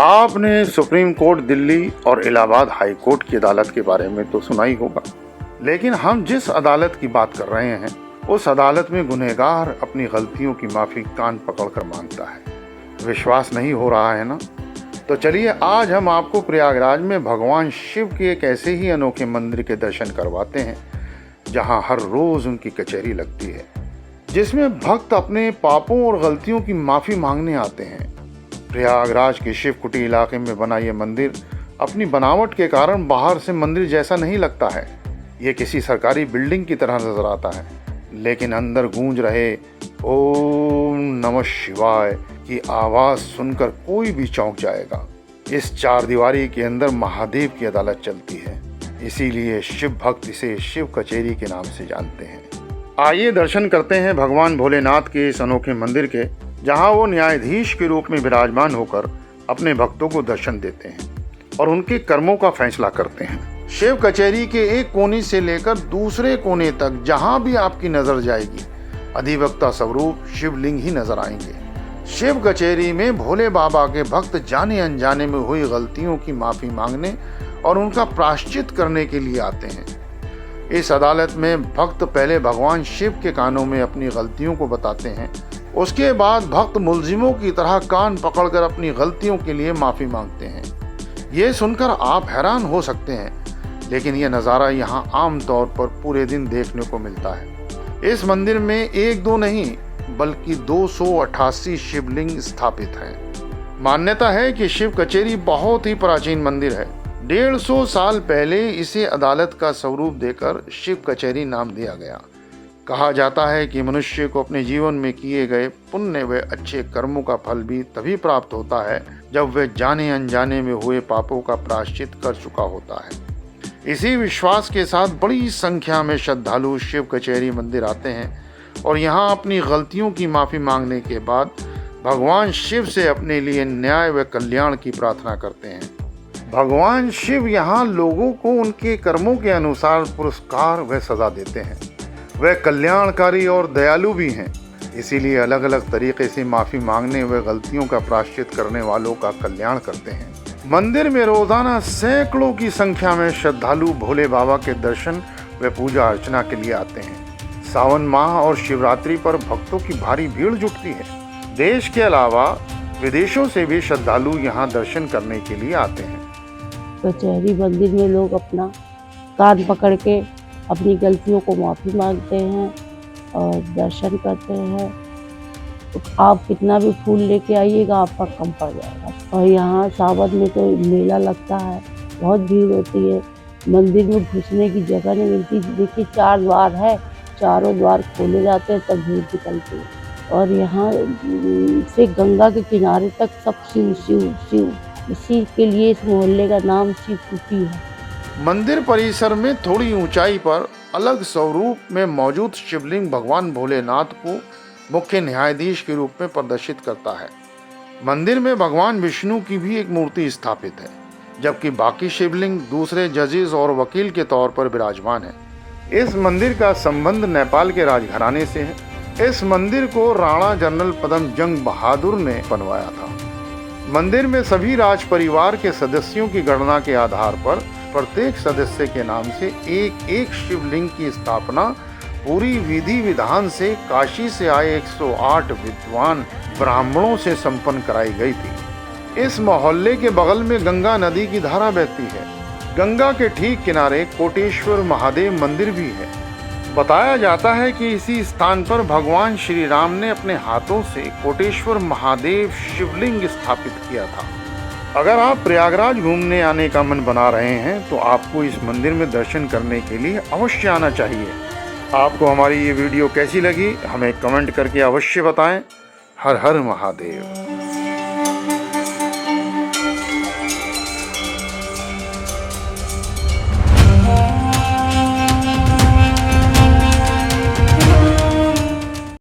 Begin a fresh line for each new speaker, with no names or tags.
आपने supreme court Delhi और Allahabad high court की अदालत के बारे में तो सुना ही होगा, लेकिन हम जिस अदालत की बात कर रहे हैं उस अदालत में गुनहगार अपनी गलतियों की माफी कान पकड़कर मांगता है। विश्वास नहीं हो रहा है ना? तो चलिए आज हम आपको प्रयागराज में भगवान शिव के एक ऐसे ही अनोखे मंदिर के दर्शन करवाते हैं जहां हर रोज उनकी कचहरी लगती है, जिसमें भक्त अपने पापों और गलतियों की माफी मांगने आते हैं। प्रयागराज के शिव कुटी इलाके में बना ये मंदिर अपनी बनावट के कारण बाहर से मंदिर जैसा नहीं लगता है। ये किसी सरकारी बिल्डिंग की तरह नजर आता है, लेकिन अंदर गूंज रहे ओम नमः शिवाय की आवाज सुनकर कोई भी चौंक जाएगा। इस चारदीवारी के अंदर महादेव की अदालत चलती है, इसीलिए शिव भक्त इसे शिव कचहरी के नाम से जानते हैं। आइए दर्शन करते हैं भगवान भोलेनाथ के इस अनोखे मंदिर के, जहां वो न्यायाधीश के रूप में विराजमान होकर अपने भक्तों को दर्शन देते हैं और उनके कर्मों का फैसला करते हैं। शिव कचहरी के एक कोने से लेकर दूसरे कोने तक जहां भी आपकी नजर जाएगी अधिवक्ता स्वरूप शिवलिंग ही नजर आएंगे। शिव कचहरी में भोले बाबा के भक्त जाने अनजाने में हुई गलतियों की माफी मांगने और उनका प्रायश्चित करने के लिए आते हैं। इस अदालत में भक्त पहले भगवान शिव के कानों में अपनी गलतियों को बताते हैं, उसके बाद भक्त मुलजिमों की तरह कान पकड़कर अपनी गलतियों के लिए माफी मांगते हैं। ये सुनकर आप हैरान हो सकते हैं, लेकिन यह नज़ारा यहाँ आम तौर पर पूरे दिन देखने को मिलता है। इस मंदिर में एक दो नहीं बल्कि 288 शिवलिंग स्थापित हैं। मान्यता है कि शिव कचहरी बहुत ही प्राचीन मंदिर है। 150 साल पहले इसे अदालत का स्वरूप देकर शिव कचहरी नाम दिया गया। कहा जाता है कि मनुष्य को अपने जीवन में किए गए पुण्य व अच्छे कर्मों का फल भी तभी प्राप्त होता है जब वह जाने अनजाने में हुए पापों का प्रायश्चित कर चुका होता है। इसी विश्वास के साथ बड़ी संख्या में श्रद्धालु शिव कचहरी मंदिर आते हैं और यहाँ अपनी गलतियों की माफी मांगने के बाद भगवान शिव से अपने लिए न्याय व कल्याण की प्रार्थना करते हैं। भगवान शिव यहाँ लोगों को उनके कर्मों के अनुसार पुरस्कार व सजा देते हैं। वह कल्याणकारी और दयालु भी हैं, इसीलिए अलग अलग तरीके से माफी मांगने व गलतियों का प्रायश्चित करने वालों का कल्याण करते हैं। मंदिर में रोजाना सैकड़ों की संख्या में श्रद्धालु भोले बाबा के दर्शन व पूजा अर्चना के लिए आते हैं। सावन माह और शिवरात्रि पर भक्तों की भारी भीड़ जुटती है। देश के अलावा विदेशों से भी श्रद्धालु यहाँ दर्शन करने के लिए आते हैं।
कचहरी मंदिर में लोग अपना कान पकड़ के अपनी गलतियों को माफ़ी मांगते हैं और दर्शन करते हैं। तो आप कितना भी फूल लेके आइएगा आपका कम पड़ जाएगा। और यहाँ सावन में तो मेला लगता है, बहुत भीड़ होती है। मंदिर में घुसने की जगह नहीं मिलती। देखिए 4 द्वार है, चारों द्वार खोले जाते हैं तब भीड़ निकलती है। और यहाँ से गंगा के किनारे तक सब शिव शिव शिव, इसी के लिए इस मोहल्ले का नाम शिव कुटी है।
मंदिर परिसर में थोड़ी ऊंचाई पर अलग स्वरूप में मौजूद शिवलिंग भगवान भोलेनाथ को मुख्य न्यायाधीश के रूप में प्रदर्शित करता है। मंदिर में भगवान विष्णु की भी एक मूर्ति स्थापित है, जबकि बाकी शिवलिंग दूसरे जजेस और वकील के तौर पर विराजमान है। इस मंदिर का संबंध नेपाल के राजघराने से है। इस मंदिर को राणा जनरल पदम जंग बहादुर ने बनवाया था। मंदिर में सभी राज परिवार के सदस्यों की गणना के आधार पर प्रत्येक सदस्य के नाम से एक शिवलिंग की स्थापना पूरी विधि विधान से काशी से आए 108 विद्वान ब्राह्मणों से संपन्न कराई गई थी। इस मोहल्ले के बगल में गंगा नदी की धारा बहती है। गंगा के ठीक किनारे कोटेश्वर महादेव मंदिर भी है। बताया जाता है कि इसी स्थान पर भगवान श्री राम ने अपने हाथों से कोटेश्वर महादेव शिवलिंग स्थापित किया था। अगर आप प्रयागराज घूमने आने का मन बना रहे हैं तो आपको इस मंदिर में दर्शन करने के लिए अवश्य आना चाहिए। आपको हमारी ये वीडियो कैसी लगी हमें कमेंट करके अवश्य बताएं। हर हर महादेव।